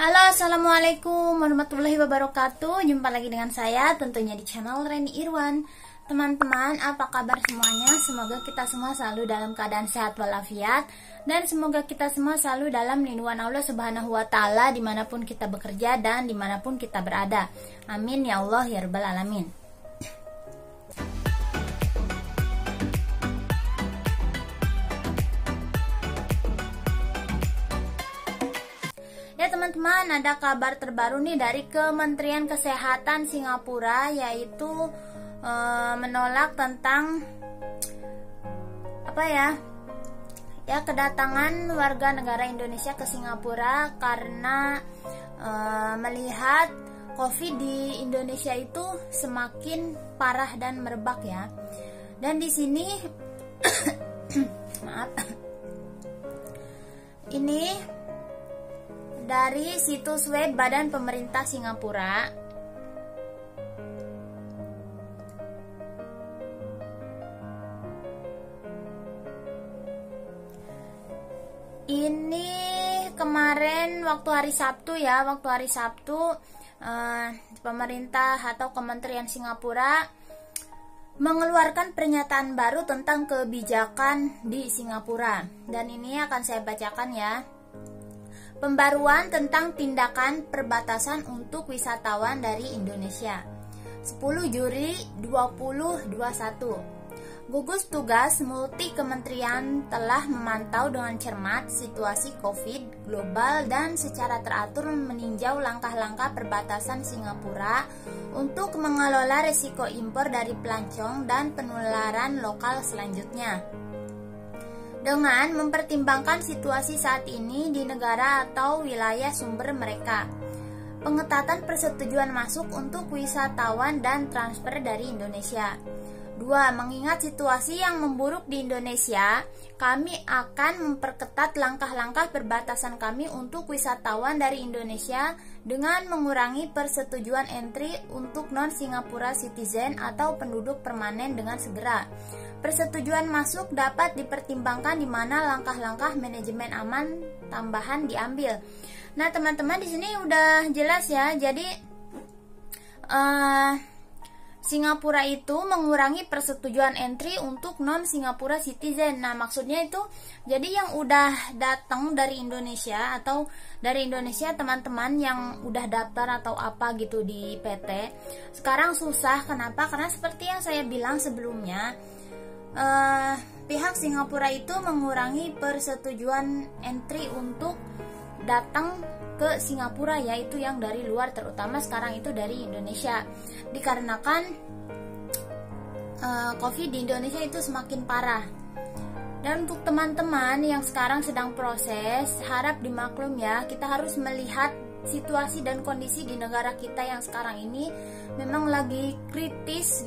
Halo, assalamualaikum warahmatullahi wabarakatuh. Jumpa lagi dengan saya, tentunya di channel Reni Irwan. Teman-teman, apa kabar semuanya? Semoga kita semua selalu dalam keadaan sehat walafiat, dan semoga kita semua selalu dalam lindungan Allah Subhanahu wa Ta'ala dimanapun kita bekerja dan dimanapun kita berada. Amin ya Allah ya Rabbal Alamin. Ya teman-teman, ada kabar terbaru nih dari Kementerian Kesehatan Singapura, yaitu menolak tentang kedatangan warga negara Indonesia ke Singapura karena melihat COVID di Indonesia itu semakin parah dan merebak ya. Dan di sini maaf. Ini dari situs web Badan Pemerintah Singapura. Ini kemarin waktu hari Sabtu ya, pemerintah atau Kementerian Singapura mengeluarkan pernyataan baru tentang kebijakan di Singapura. Dan ini akan saya bacakan ya. Pembaruan tentang tindakan perbatasan untuk wisatawan dari Indonesia. 10 Juli 2021. Gugus Tugas Multi Kementerian telah memantau dengan cermat situasi COVID global dan secara teratur meninjau langkah-langkah perbatasan Singapura untuk mengelola risiko impor dari pelancong dan penularan lokal selanjutnya. Dengan mempertimbangkan situasi saat ini di negara atau wilayah sumber mereka, pengetatan persetujuan masuk untuk wisatawan dan transfer dari Indonesia. 2. Mengingat situasi yang memburuk di Indonesia, kami akan memperketat langkah-langkah perbatasan kami untuk wisatawan dari Indonesia dengan mengurangi persetujuan entry untuk non-Singapura citizen atau penduduk permanen dengan segera. Persetujuan masuk dapat dipertimbangkan di mana langkah-langkah manajemen aman tambahan diambil. Nah, teman-teman di sini udah jelas ya. Jadi Singapura itu mengurangi persetujuan entry untuk non-Singapura citizen. Nah, maksudnya itu jadi yang udah datang dari Indonesia atau dari Indonesia teman-teman yang udah daftar atau apa gitu di PT, sekarang susah. Kenapa? Karena seperti yang saya bilang sebelumnya, pihak Singapura itu mengurangi persetujuan entry untuk datang ke Singapura, yaitu yang dari luar, terutama sekarang itu dari Indonesia, dikarenakan COVID di Indonesia itu semakin parah. Dan untuk teman-teman yang sekarang sedang proses, harap dimaklum ya, kita harus melihat situasi dan kondisi di negara kita yang sekarang ini memang lagi kritis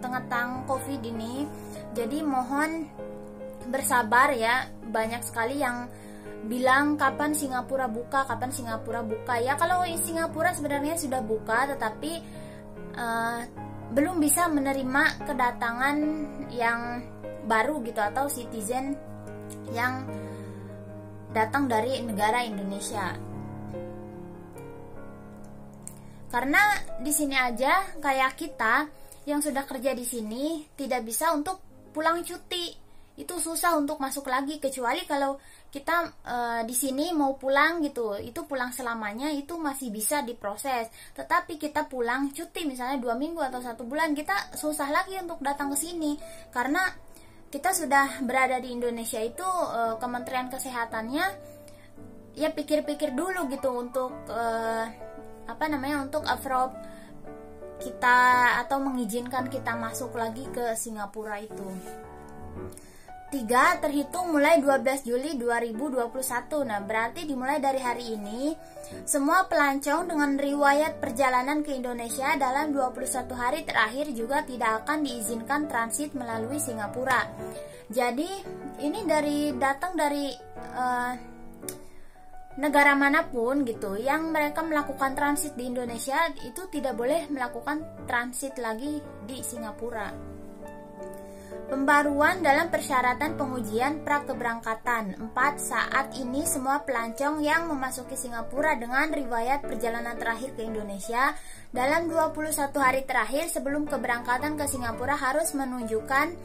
tentang COVID ini. Jadi mohon bersabar ya. Banyak sekali yang bilang kapan Singapura buka ya. Kalau Singapura sebenarnya sudah buka, tetapi belum bisa menerima kedatangan yang baru gitu atau citizen yang datang dari negara Indonesia. Karena di sini aja kayak kita yang sudah kerja di sini tidak bisa untuk pulang cuti. Itu susah untuk masuk lagi, kecuali kalau kita di sini mau pulang gitu, itu pulang selamanya itu masih bisa diproses. Tetapi kita pulang cuti misalnya 2 minggu atau 1 bulan, kita susah lagi untuk datang ke sini karena kita sudah berada di Indonesia itu. Kementerian Kesehatannya ya pikir-pikir dulu gitu untuk untuk approve kita atau mengizinkan kita masuk lagi ke Singapura itu. 3. Terhitung mulai 12 Juli 2021. Nah, berarti dimulai dari hari ini, semua pelancong dengan riwayat perjalanan ke Indonesia dalam 21 hari terakhir juga tidak akan diizinkan transit melalui Singapura. Jadi, ini datang dari negara manapun gitu, yang mereka melakukan transit di Indonesia itu tidak boleh melakukan transit lagi di Singapura. Pembaruan dalam persyaratan pengujian pra-keberangkatan. 4. Saat ini semua pelancong yang memasuki Singapura dengan riwayat perjalanan terakhir ke Indonesia dalam 21 hari terakhir sebelum keberangkatan ke Singapura harus menunjukkan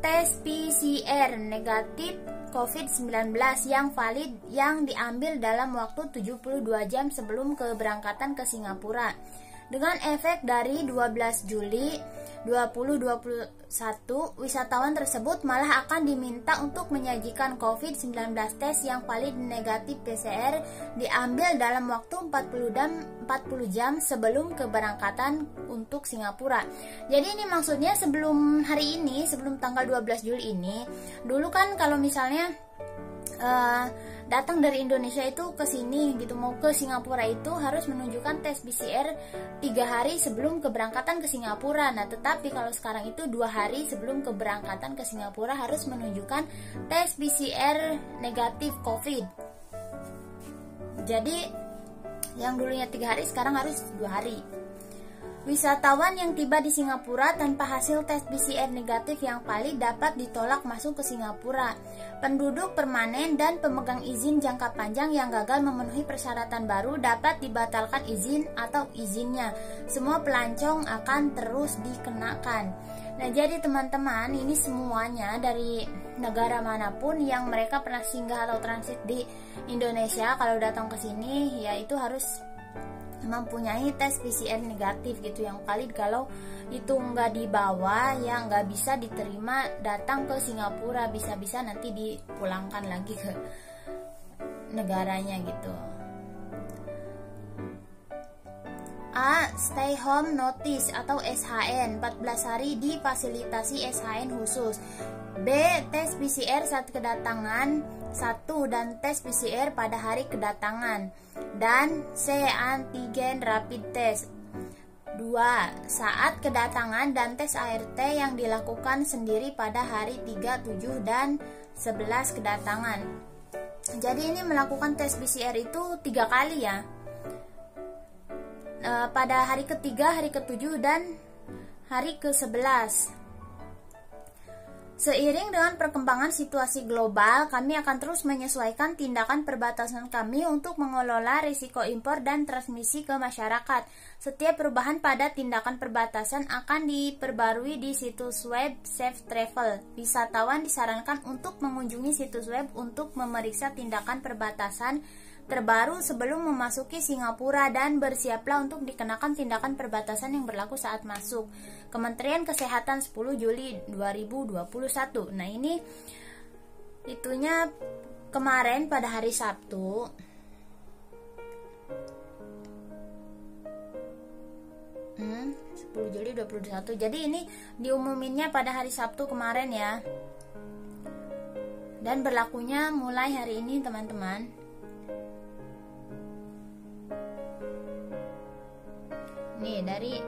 tes PCR negatif COVID-19 yang valid yang diambil dalam waktu 72 jam sebelum keberangkatan ke Singapura. Dengan efek dari 12 Juli 2021, wisatawan tersebut malah akan diminta untuk menyajikan COVID-19 tes yang valid negatif PCR diambil dalam waktu 40 jam sebelum keberangkatan untuk Singapura. Jadi ini maksudnya sebelum hari ini, sebelum tanggal 12 Juli ini, dulu kan kalau misalnya datang dari Indonesia itu ke sini gitu, mau ke Singapura itu harus menunjukkan tes PCR 3 hari sebelum keberangkatan ke Singapura. Nah, tetapi kalau sekarang itu 2 hari sebelum keberangkatan ke Singapura harus menunjukkan tes PCR negatif COVID. Jadi yang dulunya 3 hari sekarang harus 2 hari. Wisatawan yang tiba di Singapura tanpa hasil tes PCR negatif yang valid dapat ditolak masuk ke Singapura. Penduduk permanen dan pemegang izin jangka panjang yang gagal memenuhi persyaratan baru dapat dibatalkan izin atau izinnya. Semua pelancong akan terus dikenakan. Nah, jadi teman-teman, ini semuanya dari negara manapun yang mereka pernah singgah atau transit di Indonesia, kalau datang ke sini ya itu harus mempunyai tes PCR negatif gitu yang valid. Kalau itu nggak dibawa ya nggak bisa diterima datang ke Singapura, bisa-bisa nanti dipulangkan lagi ke negaranya gitu. A. Stay Home Notice atau SHN 14 hari di fasilitasi SHN khusus. B. Tes PCR saat kedatangan 1 dan tes PCR pada hari kedatangan. Dan C. Antigen rapid test 2. Saat kedatangan dan tes ART yang dilakukan sendiri pada hari 3, 7, dan 11 kedatangan. Jadi ini melakukan tes PCR itu 3 kali ya, pada hari ketiga, hari ke-7, dan hari ke-11. Seiring dengan perkembangan situasi global, kami akan terus menyesuaikan tindakan perbatasan kami untuk mengelola risiko impor dan transmisi ke masyarakat. Setiap perubahan pada tindakan perbatasan akan diperbarui di situs web Safe Travel. Wisatawan disarankan untuk mengunjungi situs web untuk memeriksa tindakan perbatasan terbaru sebelum memasuki Singapura dan bersiaplah untuk dikenakan tindakan perbatasan yang berlaku saat masuk. Kementerian Kesehatan 10 Juli 2021. Nah, ini itunya kemarin pada hari Sabtu. Hmm, 10 Juli 2021. Jadi ini diumuminnya pada hari Sabtu kemarin ya. Dan berlakunya mulai hari ini, teman-teman. Nih dari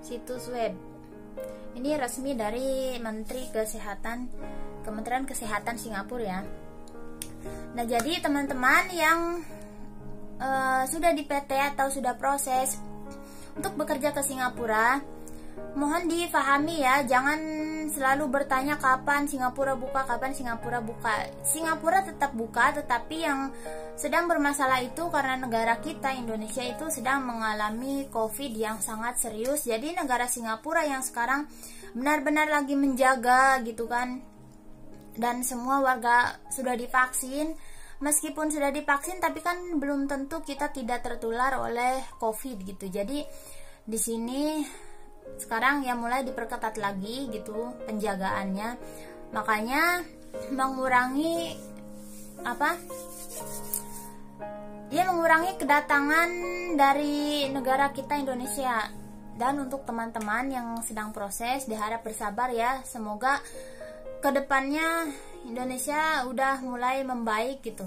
situs web. Ini resmi dari Menteri Kesehatan, Kementerian Kesehatan Singapura ya. Nah, jadi teman-teman yang sudah di PT atau sudah proses untuk bekerja ke Singapura, mohon difahami ya, jangan selalu bertanya kapan Singapura buka, kapan Singapura buka. Singapura tetap buka, tetapi yang sedang bermasalah itu karena negara kita Indonesia itu sedang mengalami COVID yang sangat serius. Jadi negara Singapura yang sekarang benar-benar lagi menjaga gitu kan, dan semua warga sudah divaksin. Meskipun sudah divaksin, tapi kan belum tentu kita tidak tertular oleh COVID gitu. Jadi di sini sekarang ya mulai diperketat lagi gitu penjagaannya. Makanya mengurangi mengurangi kedatangan dari negara kita Indonesia. Dan untuk teman-teman yang sedang proses, diharap bersabar ya. Semoga kedepannya Indonesia udah mulai membaik gitu.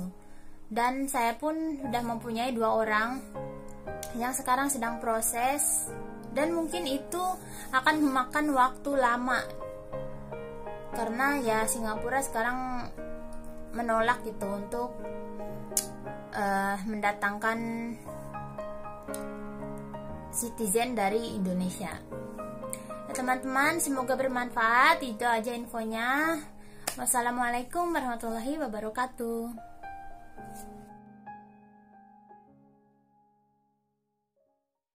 Dan saya pun udah mempunyai 2 orang yang sekarang sedang proses, dan mungkin itu akan memakan waktu lama karena ya Singapura sekarang menolak gitu untuk mendatangkan citizen dari Indonesia. Nah, teman-teman, semoga bermanfaat. Itu aja infonya. Wassalamualaikum warahmatullahi wabarakatuh.